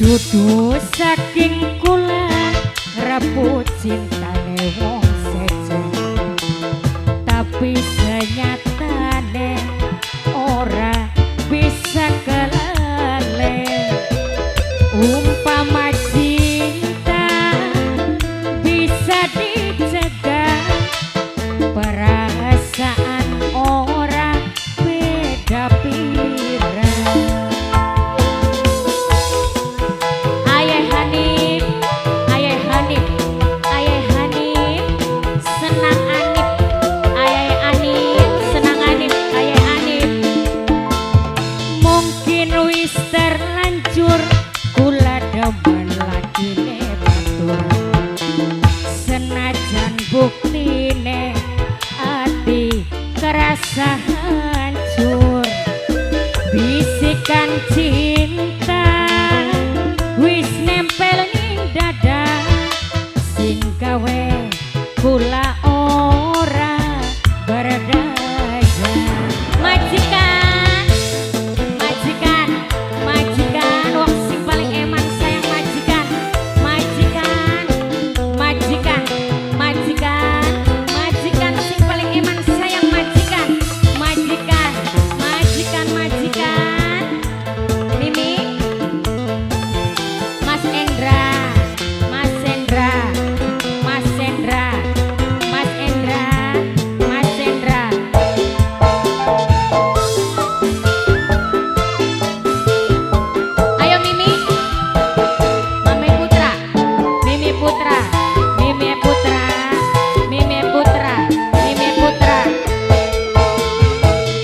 Dudu saking kula rebut cintane wong sejo, tapi senyatane ora bisa kelale. Umpama cinta bisa dicegah, perasaan ora beda pirang. Terlanjur kula demen lakine batur, senajan buktine ati kerasa hancur. Bisikan cinta wis nempel ning dada, sing gawe kula ora berdaya. Majikan, majikan, majikan, wong sing paling eman sayang majikan, majikan, majikan, majikan, majikan sing paling eman sayang majikan, majikan, majikan, majikan. Mimi, Mas Endra, Mas Endra, Mas Endra, Mas Endra, Mas Endra. Ayo Mimi, Mami Putra, Mimi Putra, Mimi Putra, Mimi Putra, Mimi Putra.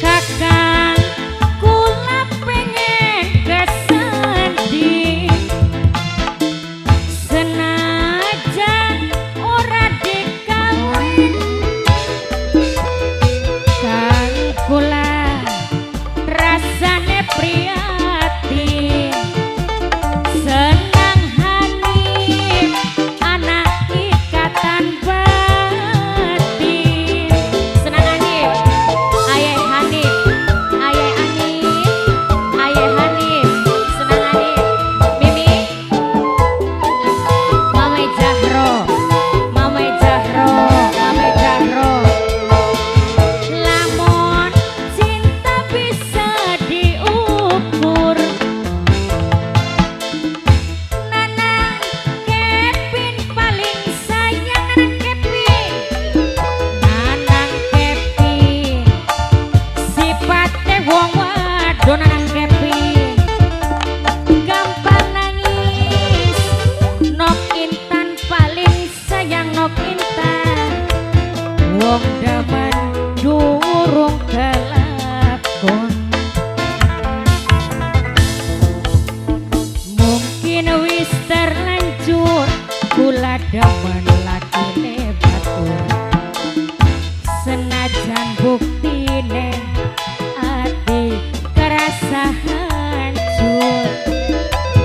Kakang kula pengen kesendi, senajan ora dikawin. Kang kula rasane prihatin, senang Hanif anak ikatan batin. Senang Hanif, ayah Hanif, ayah Hanif, ayah Hanif, senang Hanif. Mimi, Mama Jahro, Mama Jahro, Mama Jahro. Lamun cinta bisa diukur, Nanang Kevin paling sayang. Nanang Kevin, Nanang Kevin, sipate wong wadon. Nanang Kevin gampang nangis. Nok Intan paling sayang. Nok Intan wong demen durung kelakon. Mungkin wis terlanjur kula demen lakine batur, senajan buktine ati kerasa hancur.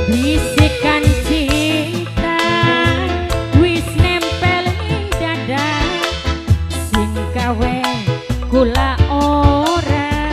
Bisikan cinta wis nempel ning dada, sing gawe kula ora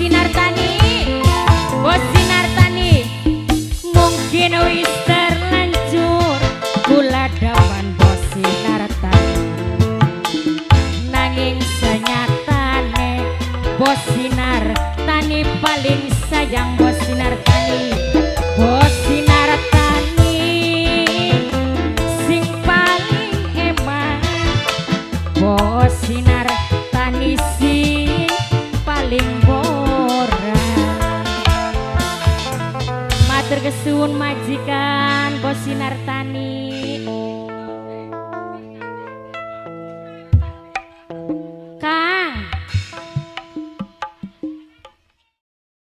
Sinar Tani, Bos Sinar Tani, mungkin wis terlanjur kula dawan Bos Sinar Tani, nanging senyatane Bos Sinar Tani paling sayang Bos Sinar Tani, Bos Sinar Tani sing paling emang, Bos Sinar Tani sing paling borak. Matur kesuwun majikan.